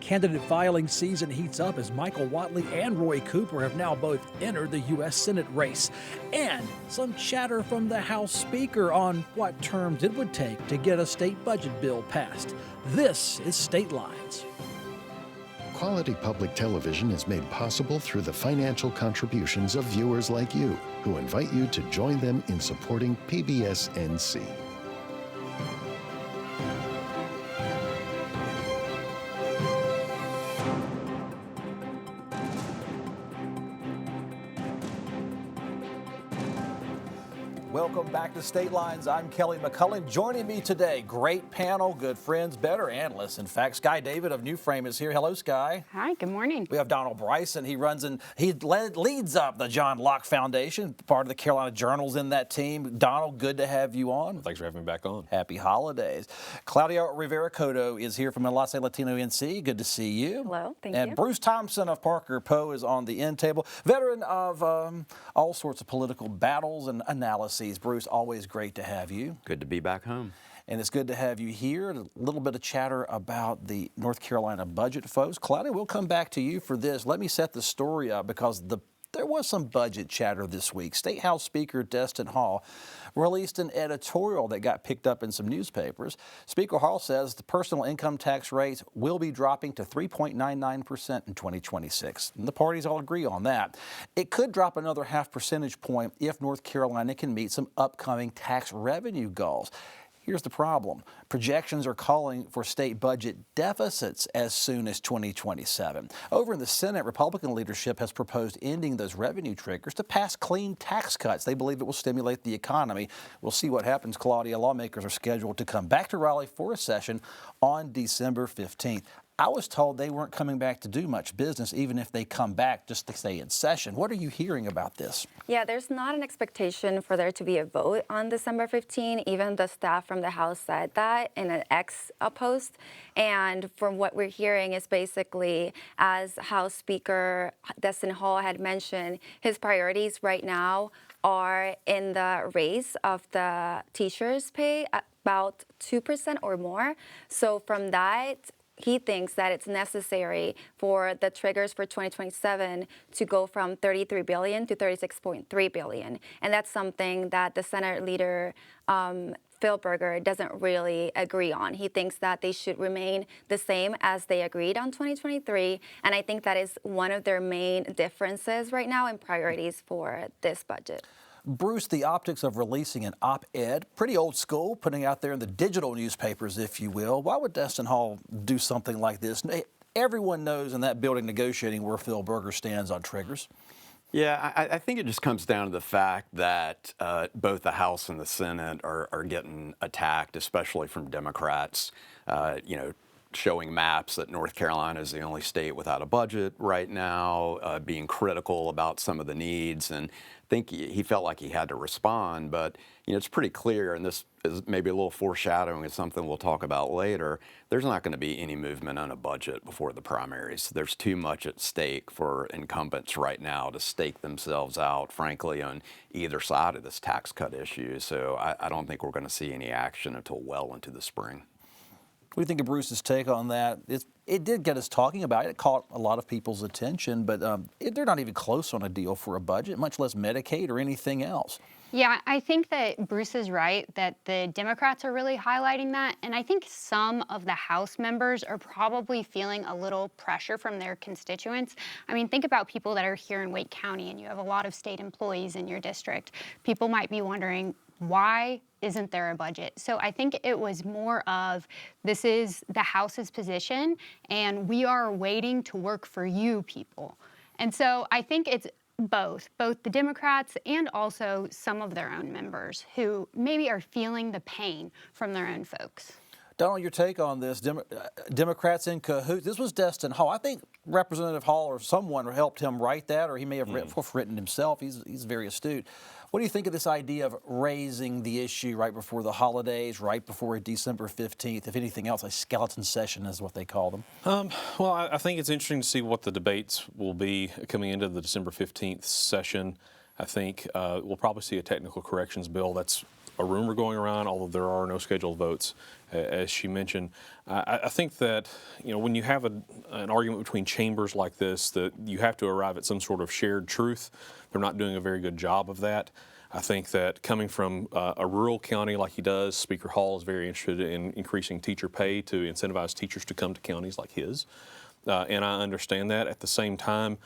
Candidate filing season heats up as Michael Whatley and Roy Cooper have now both entered the U.S. Senate race. And some chatter from the House Speaker on what terms it would take to get a state budget bill passed. This is State Lines. Quality public television is made possible through the financial contributions of viewers like you, who invite you to join them in supporting PBS NC. Welcome back to State Lines. I'm Kelly McCullen. Joining me today, great panel, good friends, better analysts. In fact, Skye David of New Frame is here. Hello, Skye. Hi, good morning. We have Donald Bryson. He leads up the Locke Foundation, part of the Carolina Journal's in that team. Donald, good to have you on. Thanks for having me back on. Happy holidays. Claudia Rivera is here from Enlace Latino NC. Good to see you. Hello, thank you. And Bruce Thompson of Parker Poe is on the end table. Veteran of all sorts of political battles and analyses. Bruce, always great to have you. Good to be back home. And it's good to have you here. A little bit of chatter about the North Carolina budget, folks. Claudia, we'll come back to you for this. Let me set the story up because there was some budget chatter this week. State House Speaker Destin Hall released an editorial that got picked up in some newspapers. Speaker Hall says the personal income tax rate will be dropping to 3.99% in 2026. And the parties all agree on that. It could drop another half percentage point if North Carolina can meet some upcoming tax revenue goals. Here's the problem. Projections are calling for state budget deficits as soon as 2027. Over in the Senate, Republican leadership has proposed ending those revenue triggers to pass clean tax cuts. They believe it will stimulate the economy. We'll see what happens, Claudia. Lawmakers are scheduled to come back to Raleigh for a session on December 15th. I was told they weren't coming back to do much business, even if they come back just to stay in session. What are you hearing about this? Yeah, there's not an expectation for there to be a vote on December 15. Even the staff from the House said that in an X post. And from what we're hearing is basically, as House Speaker Destin Hall had mentioned, his priorities right now are in the raise of the teachers' pay about 2% or more. So from that, he thinks that it's necessary for the triggers for 2027 to go from $33 billion to $36.3 billion. And that's something that the Senate leader, Phil Berger, doesn't really agree on. He thinks that they should remain the same as they agreed on 2023. And I think that is one of their main differences right now in priorities for this budget. Bruce, the optics of releasing an op-ed, pretty old school, putting out there in the digital newspapers, if you will. Why would Destin Hall do something like this? Everyone knows in that building negotiating where Phil Berger stands on triggers. Yeah, I think it just comes down to the fact that both the House and the Senate are getting attacked, especially from Democrats, showing maps that North Carolina is the only state without a budget right now, being critical about some of the needs. And I think he felt like he had to respond, but it's pretty clear, and this is maybe a little foreshadowing of something we'll talk about later, there's not going to be any movement on a budget before the primaries. There's too much at stake for incumbents right now to stake themselves out, frankly, on either side of this tax cut issue. So I don't think we're going to see any action until well into the spring. What do you think of Bruce's take on that? It did get us talking about it. It caught a lot of people's attention, but they're not even close on a deal for a budget, much less Medicaid or anything else. Yeah, I think that Bruce is right that the Democrats are really highlighting that. And I think some of the House members are probably feeling a little pressure from their constituents. I mean, think about people that are here in Wake County and you have a lot of state employees in your district. People might be wondering, why isn't there a budget? So I think it was more of, this is the House's position and we are waiting to work for you people. And so I think it's both the Democrats and also some of their own members who maybe are feeling the pain from their own folks. Donald, your take on this, Democrats in cahoots. This was Destin Hall. I think Representative Hall or someone helped him write that, or he may have written himself. He's very astute. What do you think of this idea of raising the issue right before the holidays, right before December 15th? If anything else, a skeleton session is what they call them. Well, I think it's interesting to see what the debates will be coming into the December 15th session. I think we'll probably see a technical corrections bill that's a rumor going around, although there are no scheduled votes, as she mentioned. I think that, when you have an argument between chambers like this, that you have to arrive at some sort of shared truth. They're not doing a very good job of that. I think that coming from a rural county like he does, Speaker Hall is very interested in increasing teacher pay to incentivize teachers to come to counties like his. And I understand that. At the same time,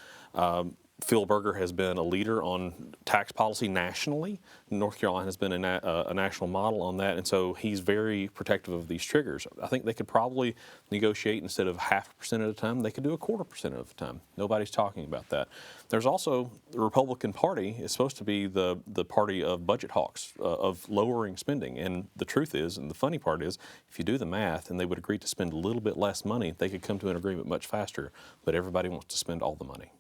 Phil Berger has been a leader on tax policy nationally. North Carolina has been a national model on that, and so he's very protective of these triggers. I think they could probably negotiate instead of 0.5% at a time, they could do 0.25% at a time. Nobody's talking about that. There's also the Republican Party is supposed to be the party of budget hawks, of lowering spending, and the truth is, and the funny part is, if you do the math and they would agree to spend a little bit less money, they could come to an agreement much faster, but everybody wants to spend all the money.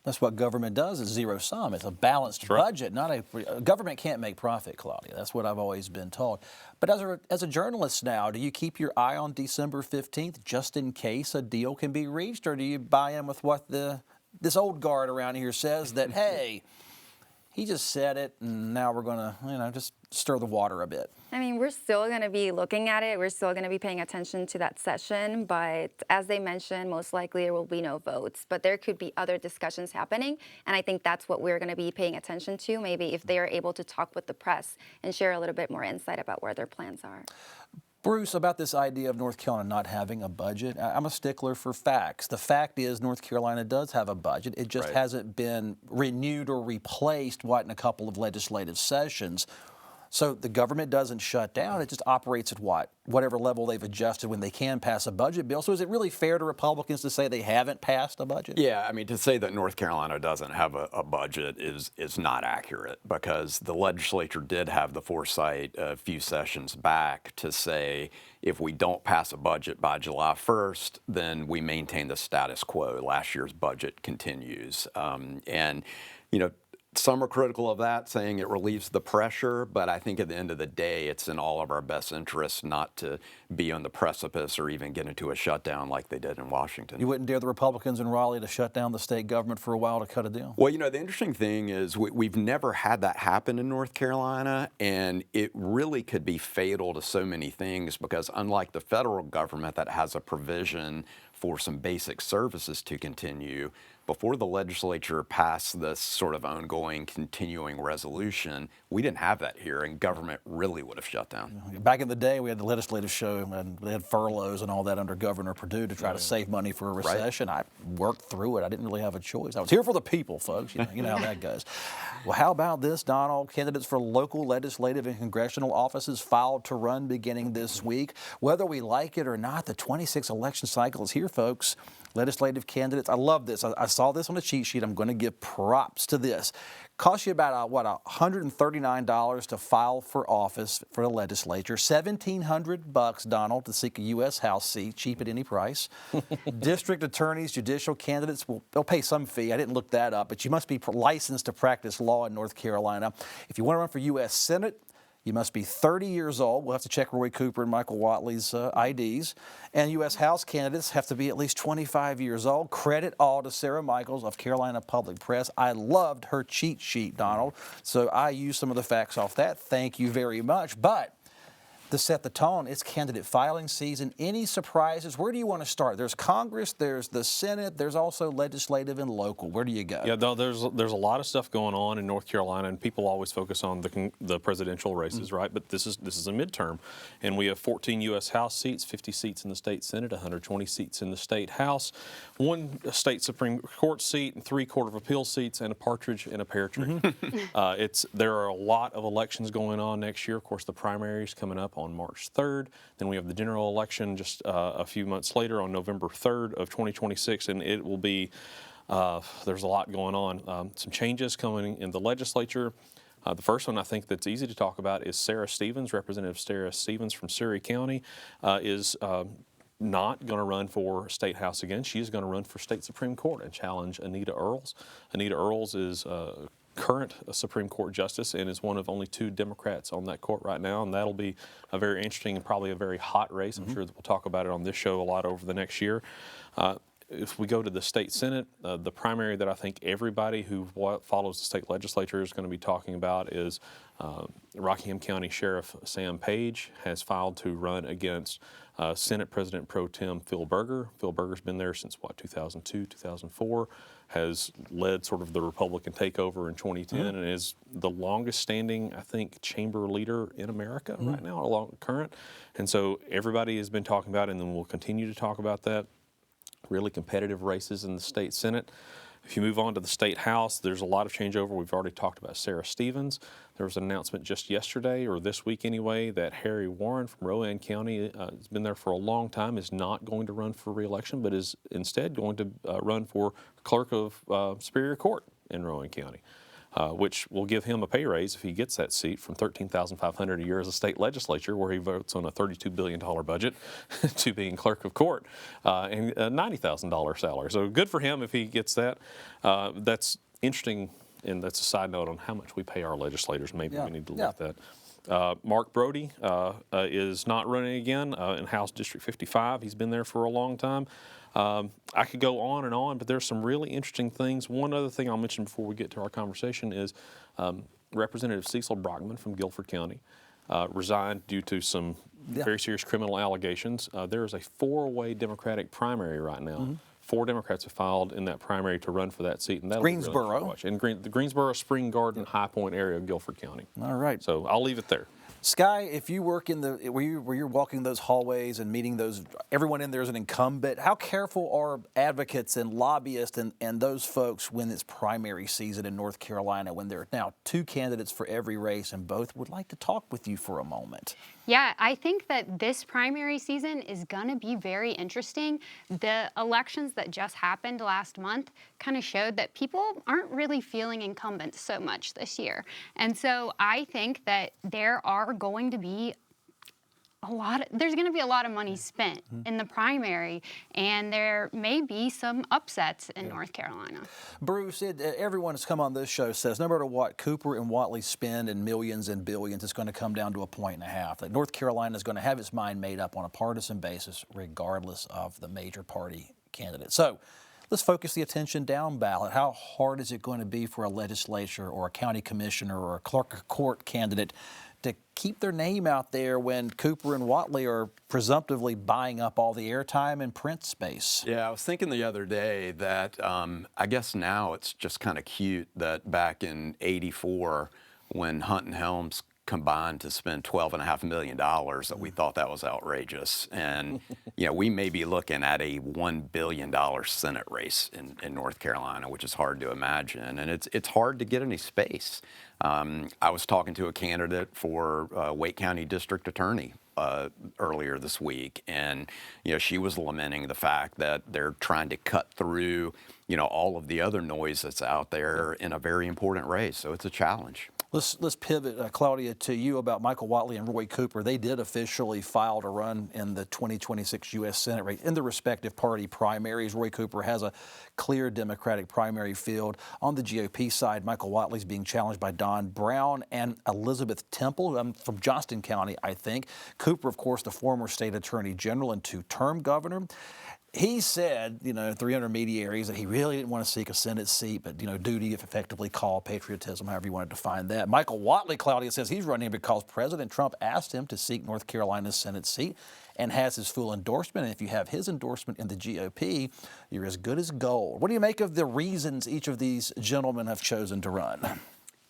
That's what government does, is zero sum. It's a balanced budget. Not a government can't make profit, Claudia. That's what I've always been told. But as a journalist now, do you keep your eye on December 15th just in case a deal can be reached, or do you buy in with what this old guard around here says that, hey, he just said it, and now we're going to, just stir the water a bit? I mean, we're still going to be looking at it. We're still going to be paying attention to that session. But as they mentioned, most likely there will be no votes. But there could be other discussions happening. And I think that's what we're going to be paying attention to, maybe if they are able to talk with the press and share a little bit more insight about where their plans are. Bruce, about this idea of North Carolina not having a budget, I'm a stickler for facts. The fact is North Carolina does have a budget. It just hasn't been renewed or replaced, in a couple of legislative sessions. So the government doesn't shut down. It just operates at whatever level they've adjusted when they can pass a budget bill. So is it really fair to Republicans to say they haven't passed a budget? Yeah, I mean, to say that North Carolina doesn't have a budget is not accurate, because the legislature did have the foresight a few sessions back to say if we don't pass a budget by July 1st, then we maintain the status quo. Last year's budget continues. Some are critical of that, saying it relieves the pressure, but I think at the end of the day, it's in all of our best interests not to be on the precipice or even get into a shutdown like they did in Washington. You wouldn't dare the Republicans in Raleigh to shut down the state government for a while to cut a deal? Well, the interesting thing is we've never had that happen in North Carolina, and it really could be fatal to so many things, because unlike the federal government that has a provision for some basic services to continue, before the legislature passed this sort of ongoing, continuing resolution, we didn't have that here, and government really would have shut down. Back in the day, we had the legislative show, and they had furloughs and all that under Governor Perdue to try to save money for a recession. I worked through it. I didn't really have a choice. I was here for the people, folks. You know how that goes. Well, how about this, Donald? Candidates for local, legislative, and congressional offices filed to run beginning this week. Whether we like it or not, the 26th election cycle is here, folks. Legislative candidates, I love this. I saw this on a cheat sheet. I'm going to give props to this. Costs you about $139 to file for office for the legislature. $1,700, Donald, to seek a U.S. House seat, cheap at any price. District attorneys, judicial candidates, they'll pay some fee. I didn't look that up, but you must be licensed to practice law in North Carolina. If you want to run for U.S. Senate, you must be 30 years old. We'll have to check Roy Cooper and Michael Whatley's IDs. And U.S. House candidates have to be at least 25 years old. Credit all to Sarah Michaels of Carolina Public Press. I loved her cheat sheet, Donald. So I used some of the facts off that. Thank you very much. But to set the tone, it's candidate filing season. Any surprises? Where do you want to start? There's Congress, there's the Senate, there's also legislative and local. Where do you go? Yeah, there's a lot of stuff going on in North Carolina, and people always focus on the presidential races, right? But this is a midterm, and we have 14 U.S. House seats, 50 seats in the state Senate, 120 seats in the state House, 1 state Supreme Court seat, and 3 Court of Appeal seats, and a partridge in a pear tree. There are a lot of elections going on next year. Of course, the primaries coming up on March 3rd. Then we have the general election just a few months later on November 3rd of 2026, and it will be, there's a lot going on. Some changes coming in the legislature. The first one I think that's easy to talk about is Sarah Stevens, Representative Sarah Stevens from Surrey County, is not going to run for State House again. She is going to run for State Supreme Court and challenge Anita Earls. Anita Earls is current Supreme Court justice and is one of only 2 Democrats on that court right now, and that'll be a very interesting and probably a very hot race. I'm sure that we'll talk about it on this show a lot over the next year. if we go to the state Senate, the primary that I think everybody who follows the state legislature is going to be talking about is Rockingham County Sheriff Sam Page has filed to run against Senate President Pro Tem Phil Berger. Phil Berger's been there since, 2002, 2004, has led sort of the Republican takeover in 2010 and is the longest standing, I think, chamber leader in America right now, along current. And so everybody has been talking about it, and then we'll continue to talk about that. Really competitive races in the state Senate. If you move on to the state House, there's a lot of changeover. We've already talked about Sarah Stevens. There was an announcement just yesterday, or this week anyway, that Harry Warren from Rowan County has been there for a long time, is not going to run for re-election, but is instead going to run for clerk of Superior Court in Rowan County, which will give him a pay raise if he gets that seat from $13,500 a year as a state legislature, where he votes on a $32 billion budget, to being clerk of court and a $90,000 salary. So good for him if he gets that. That's interesting, and that's a side note on how much we pay our legislators. Maybe we need to look at that. Mark Brody is not running again in House District 55. He's been there for a long time. I could go on, but there's some really interesting things. One other thing I'll mention before we get to our conversation is Representative Cecil Brockman from Guilford County resigned due to some very serious criminal allegations. There is a four-way Democratic primary right now. 4 Democrats have filed in that primary to run for that seat, and that'll Greensboro. be really fun to watch. In the Greensboro, Spring Garden, High Point area of Guilford County. All right. So I'll leave it there. Skye, if you work in where you're walking those hallways and meeting everyone in there is an incumbent, how careful are advocates and lobbyists and those folks when it's primary season in North Carolina, when there are now 2 candidates for every race and both would like to talk with you for a moment? Yeah, I think that this primary season is going to be very interesting. The elections that just happened last month kind of showed that people aren't really feeling incumbents so much this year. And so I think that there are going to be there's going to be a lot of money spent in the primary, and there may be some upsets in North Carolina. Bruce, everyone that's come on this show says no matter what Cooper and Whatley spend in millions and billions, it's going to come down to a 1.5. That North Carolina is going to have its mind made up on a partisan basis, regardless of the major party candidate. So let's focus the attention down ballot. How hard is it going to be for a legislature or a county commissioner or a clerk of court candidate to keep their name out there when Cooper and Whatley are presumptively buying up all the airtime and print space? Yeah, I was thinking the other day that I guess now it's just kind of cute that back in '84, when Hunt and Helms combined to spend $12.5 million, that we thought that was outrageous. And, we may be looking at a $1 billion Senate race in North Carolina, which is hard to imagine. And it's hard to get any space. I was talking to a candidate for Wake County District Attorney earlier this week, and she was lamenting the fact that they're trying to cut through all of the other noise that's out there in a very important race. So it's a challenge. Let's pivot, Claudia, to you about Michael Whatley and Roy Cooper. They did officially file to run in the 2026 U.S. Senate race in the respective party primaries. Roy Cooper has a clear Democratic primary field. On the GOP side, Michael Whatley's being challenged by Don Brown and Elizabeth Temple from Johnston County, I think. Cooper, of course, the former state attorney general and 2-term governor. He said, through intermediaries, that he really didn't want to seek a Senate seat, but, duty, if effectively called, patriotism, however you want to define that. Michael Whatley, Claudia, says he's running because President Trump asked him to seek North Carolina's Senate seat and has his full endorsement. And if you have his endorsement in the GOP, you're as good as gold. What do you make of the reasons each of these gentlemen have chosen to run?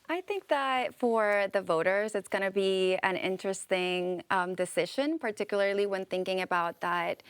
I think that for the voters, it's going to be an interesting decision, particularly when thinking about that.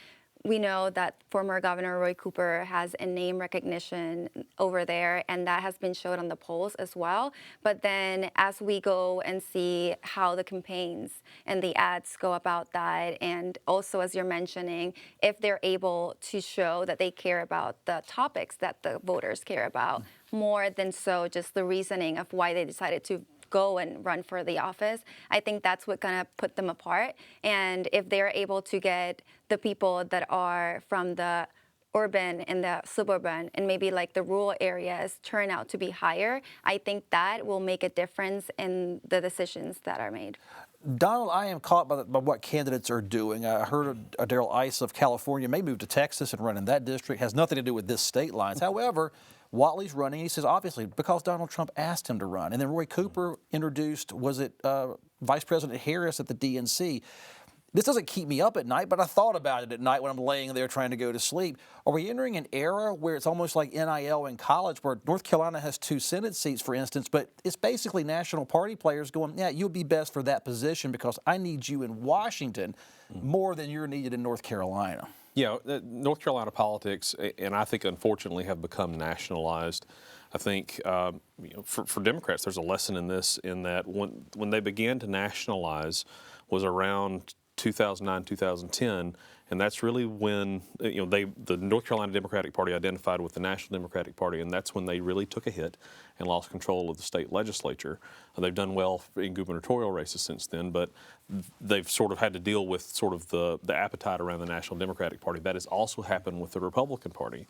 We know that former Governor Roy Cooper has a name recognition over there, and that has been showed on the polls as well. But then as we go and see how the campaigns and the ads go about that, and also as you're mentioning, if they're able to show that they care about the topics that the voters care about, more than so just the reasoning of why they decided to go and run for the office, I think that's what's going to put them apart. And if they're able to get the people that are from the urban and the suburban and maybe like the rural areas turn out to be higher, I think that will make a difference in the decisions that are made. Donald, I am caught by what candidates are doing. I heard Darrell Issa of California may move to Texas and run in that district. Has nothing to do with this state lines. However, Whatley's running. He says, obviously, because Donald Trump asked him to run. And then Roy Cooper introduced, was it Vice President Harris at the DNC? This doesn't keep me up at night, but I thought about it at night when I'm laying there trying to go to sleep. Are we entering an era where it's almost like NIL in college, where North Carolina has 2 Senate seats, for instance, but it's basically national party players going, yeah, you'll be best for that position because I need you in Washington more than you're needed in North Carolina? Yeah, North Carolina politics, and I think unfortunately have become nationalized. I think for Democrats, there's a lesson in this, in that when they began to nationalize was around 2009, 2010, and that's really when the North Carolina Democratic Party identified with the National Democratic Party, and that's when they really took a hit and lost control of the state legislature. They've done well in gubernatorial races since then, but they've sort of had to deal with sort of the appetite around the National Democratic Party. That has also happened with the Republican Party.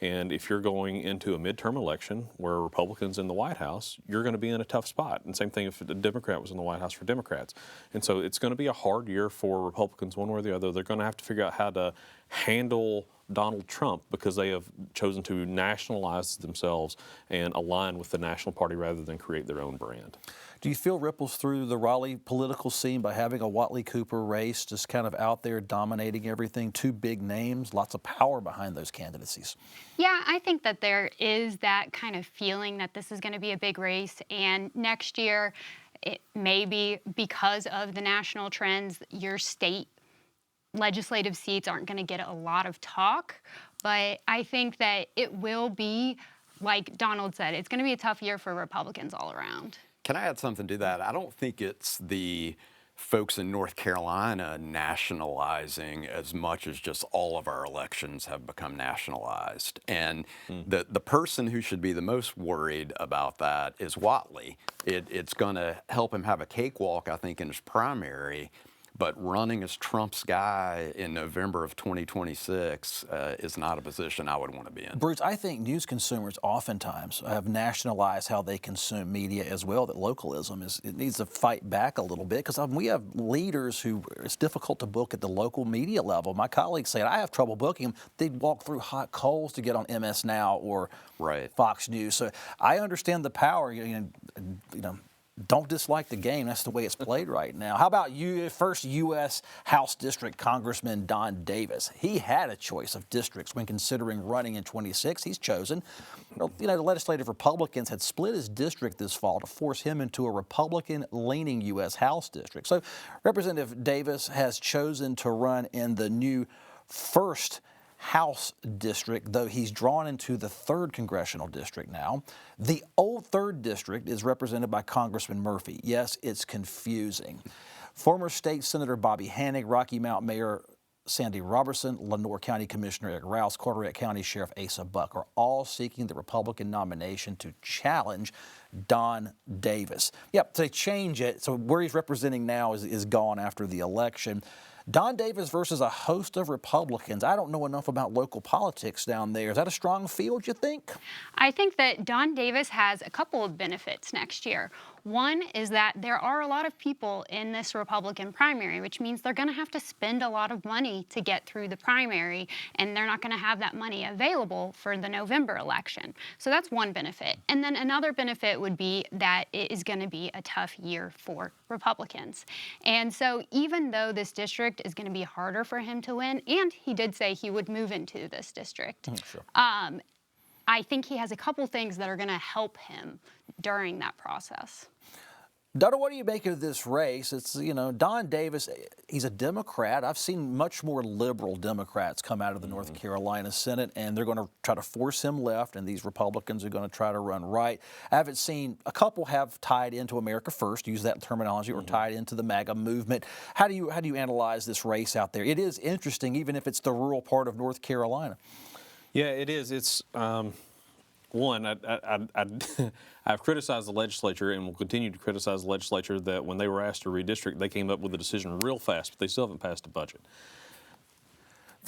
And if you're going into a midterm election where a Republican's in the White House, you're going to be in a tough spot. And same thing if a Democrat was in the White House for Democrats. And so it's going to be a hard year for Republicans one way or the other. They're going to have to figure out how to handle Donald Trump because they have chosen to nationalize themselves and align with the national party rather than create their own brand. Do you feel ripples through the Raleigh political scene by having a Whatley Cooper race just kind of out there dominating everything? 2 big names, lots of power behind those candidacies. Yeah, I think that there is that kind of feeling that this is going to be a big race, and next year, it may be because of the national trends, your state legislative seats aren't going to get a lot of talk, but I think that it will be, like Donald said, it's going to be a tough year for Republicans all around. Can I add something to that? I don't think it's the folks in North Carolina nationalizing as much as just all of our elections have become nationalized. And the person who should be the most worried about that is Whatley. It's going to help him have a cakewalk, I think, in his primary. But running as Trump's guy in November of 2026 is not a position I would want to be in. Bruce, I think news consumers oftentimes have nationalized how they consume media as well, that localism it needs to fight back a little bit because we have leaders who it's difficult to book at the local media level. My colleagues say I have trouble booking them. They'd walk through hot coals to get on MS Now or Fox News. So I understand the power, Don't dislike the game. That's the way it's played right now. How about you, first U.S. House District Congressman Don Davis? He had a choice of districts when considering running in 26. He's chosen. The legislative Republicans had split his district this fall to force him into a Republican-leaning U.S. House district. So Representative Davis has chosen to run in the new first House district, though he's drawn into the 3rd congressional district now. The old 3rd district is represented by Congressman Murphy. Yes, it's confusing. Former State Senator Bobby Hanig, Rocky Mount Mayor Sandy Robertson, Lenoir County Commissioner Eric Rouse, Carteret County Sheriff Asa Buck are all seeking the Republican nomination to challenge Don Davis. Yep, they change it. So where he's representing now is gone after the election. Don Davis versus a host of Republicans. I don't know enough about local politics down there. Is that a strong field, you think? I think that Don Davis has a couple of benefits next year. One is that there are a lot of people in this Republican primary, which means they're going to have to spend a lot of money to get through the primary, and they're not going to have that money available for the November election. So that's one benefit. And then another benefit would be that it is going to be a tough year for Republicans. And so even though this district is going to be harder for him to win, and he did say he would move into this district, Sure. I think he has a couple things that are going to help him during that process. Donna, what do you make of this race? It's, Don Davis, he's a Democrat. I've seen much more liberal Democrats come out of the North Carolina Senate, and they're going to try to force him left, and these Republicans are going to try to run right. I haven't seen, a couple have tied into America First, use that terminology, or tied into the MAGA movement. How do you analyze this race out there? It is interesting, even if it's the rural part of North Carolina. Yeah, it is. It's one. I've criticized the legislature and will continue to criticize the legislature that when they were asked to redistrict, they came up with a decision real fast, but they still haven't passed a budget.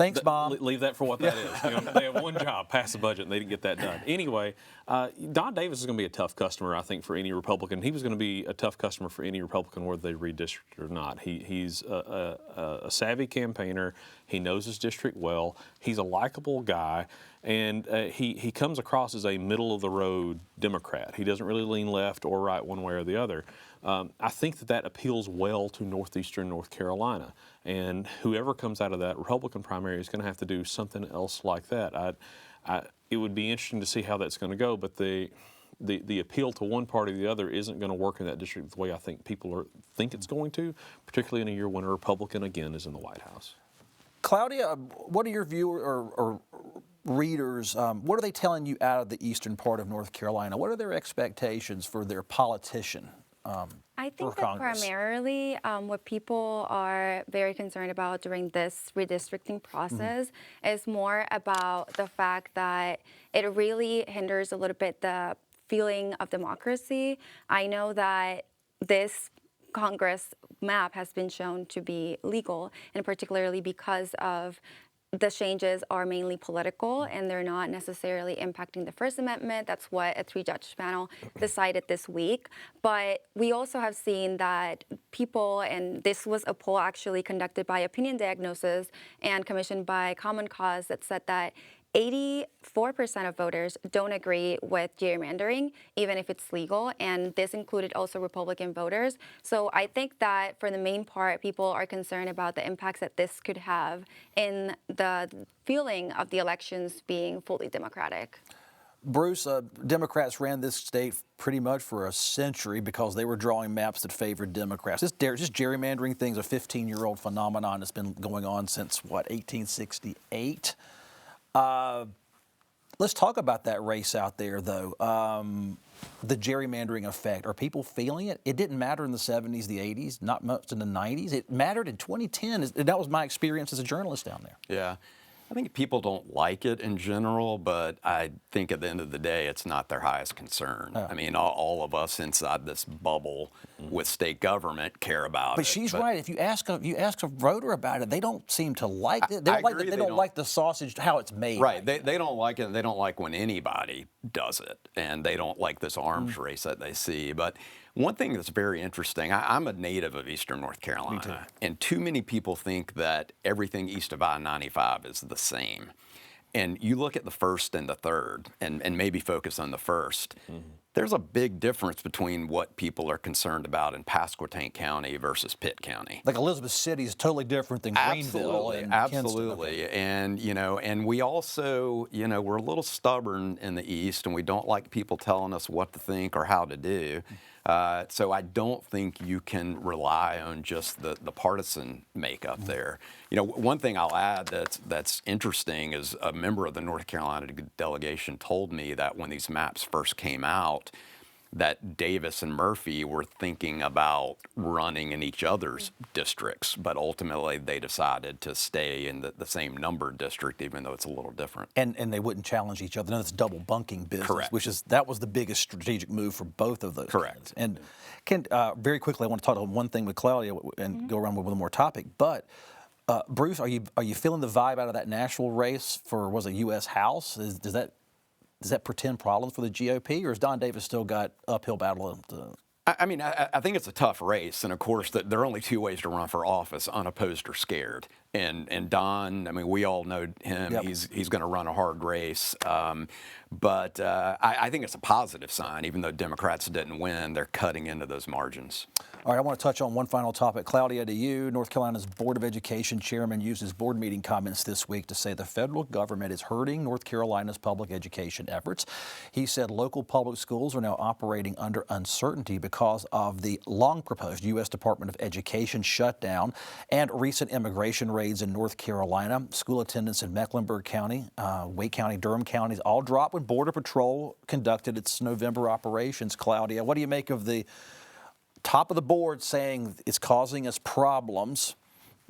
Thanks, Bob. Leave that for what that is. You know, they have one job, pass the budget, and they didn't get that done. Anyway, Don Davis is going to be a tough customer, I think, for any Republican. He was going to be a tough customer for any Republican, whether they redistrict or not. He's a savvy campaigner. He knows his district well. He's a likable guy. And he comes across as a middle-of-the-road Democrat. He doesn't really lean left or right one way or the other. I think that appeals well to northeastern North Carolina. And whoever comes out of that Republican primary is going to have to do something else like that. It would be interesting to see how that's going to go, but the appeal to one party or the other isn't going to work in that district the way I think people think it's going to, particularly in a year when a Republican, again, is in the White House. Claudia, what are your viewers or readers, what are they telling you out of the eastern part of North Carolina? What are their expectations for their politician I think for that Congress? primarily what people are very concerned about during this redistricting process is more about the fact that it really hinders a little bit the feeling of democracy. I know that this Congress map has been shown to be legal, and particularly because of the changes are mainly political and they're not necessarily impacting the First Amendment. That's what a 3-judge panel decided this week. But we also have seen that people, and this was a poll actually conducted by Opinion Diagnosis and commissioned by Common Cause, that said that 84% of voters don't agree with gerrymandering, even if it's legal, and this included also Republican voters. So I think that for the main part, people are concerned about the impacts that this could have in the feeling of the elections being fully democratic. Bruce, Democrats ran this state pretty much for a century because they were drawing maps that favored Democrats. This gerrymandering thing's a 15-year-old phenomenon that's been going on since, 1868? Let's talk about that race out there, though. The gerrymandering effect. Are people feeling it? It didn't matter in the 70s, the 80s, not much in the 90s. It mattered in 2010. That was my experience as a journalist down there. Yeah. I think people don't like it in general, but I think at the end of the day, it's not their highest concern. Oh. I mean, all of us inside this bubble with state government care about it. But she's right. If you ask a voter about it, they don't seem to like it. They don't like the sausage, how it's made. Right. They don't like it, and they don't like when anybody does it, and they don't like this arms race that they see. But one thing that's very interesting, I'm a native of eastern North Carolina, and too many people think that everything east of I-95 is the same. And you look at the first and the third, and maybe focus on the first. There's a big difference between what people are concerned about in Pasquotank County versus Pitt County. Like Elizabeth City is totally different than Greenville and Absolutely. Kinston. And, and we also, we're a little stubborn in the East, and we don't like people telling us what to think or how to do. So I don't think you can rely on just the partisan makeup there. One thing I'll add that's interesting is a member of the North Carolina delegation told me that when these maps first came out, that Davis and Murphy were thinking about running in each other's districts, but ultimately they decided to stay in the same numbered district, even though it's a little different. And they wouldn't challenge each other. No, it's double bunking business. Correct. That was the biggest strategic move for both of those. Correct. Candidates. And Ken, very quickly, I want to talk about one thing with Claudia and go around with one more topic. But Bruce, are you feeling the vibe out of that Nashville race for U.S. House? Does that portend problems for the GOP, or has Don Davis still got uphill battle? I think it's a tough race, and of course, there are only two ways to run for office: unopposed or scared. And Don, we all know him. Yep. He's going to run a hard race. But I think it's a positive sign. Even though Democrats didn't win, they're cutting into those margins. All right, I want to touch on one final topic. Claudia, to you, North Carolina's Board of Education chairman used his board meeting comments this week to say the federal government is hurting North Carolina's public education efforts. He said local public schools are now operating under uncertainty because of the long-proposed U.S. Department of Education shutdown and recent immigration raids in North Carolina. School attendance in Mecklenburg County, Wake County, Durham counties all dropped when Border Patrol conducted its November operations. Claudia, what do you make of the top of the board saying it's causing us problems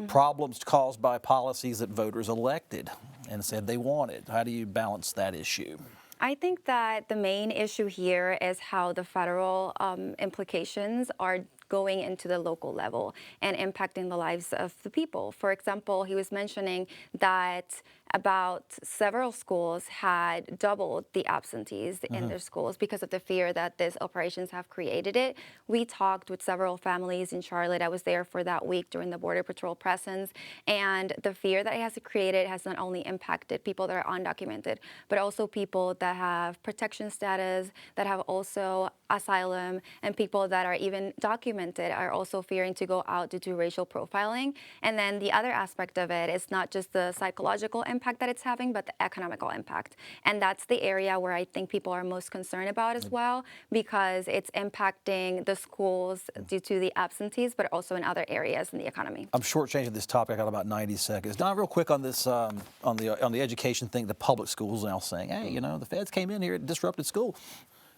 caused by policies that voters elected and said they wanted? How do you balance that issue? I think that the main issue here is how the federal implications are going into the local level and impacting the lives of the people. For example, he was mentioning that about several schools had doubled the absentees in their schools because of the fear that these operations have created it. We talked with several families in Charlotte. I was there for that week during the Border Patrol presence, and the fear that it has created has not only impacted people that are undocumented, but also people that have protection status, that have also asylum, and people that are even documented are also fearing to go out due to racial profiling. And then the other aspect of it is not just the psychological impact that it's having, but the economical impact. And that's the area where I think people are most concerned about as well, because it's impacting the schools due to the absentees, but also in other areas in the economy. I'm shortchanging this topic. I got about 90 seconds. Now, real quick on this, on the education thing, the public schools now saying, hey, you know, the feds came in here and disrupted school.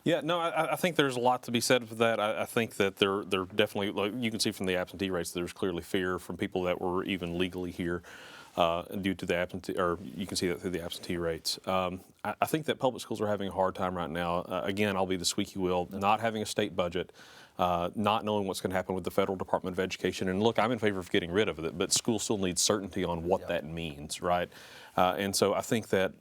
Yeah, no, I think there's a lot to be said for that. I think that they're definitely, like you can see from the absentee rates, there's clearly fear from people that were even legally here due to the absentee, or you can see that through the absentee rates. I think that public schools are having a hard time right now. Again, I'll be the squeaky wheel, not having a state budget, not knowing what's going to happen with the Federal Department of Education. And look, I'm in favor of getting rid of it, but schools still need certainty on what that means, right? And so I think that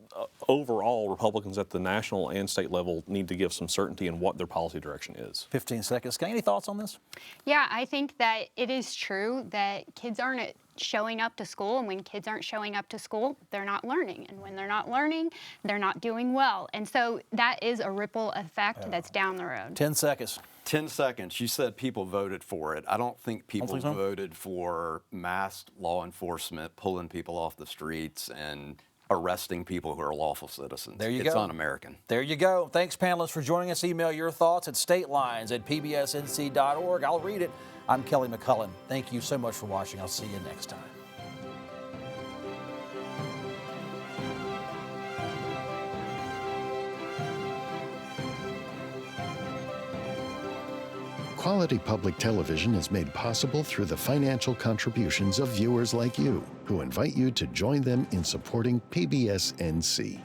overall, Republicans at the national and state level need to give some certainty in what their policy direction is. 15 seconds. Skye, any thoughts on this? Yeah, I think that it is true that kids aren't showing up to school, and when kids aren't showing up to school, they're not learning. And when they're not learning, they're not doing well. And so that is a ripple effect that's down the road. 10 seconds. 10 seconds. You said people voted for it. I don't think people voted for masked law enforcement pulling people off the streets and arresting people who are lawful citizens. There you go. It's un-American. There you go. Thanks, panelists, for joining us. Email your thoughts at statelines@pbsnc.org. I'll read it. I'm Kelly McCullen. Thank you so much for watching. I'll see you next time. Quality public television is made possible through the financial contributions of viewers like you, who invite you to join them in supporting PBS NC.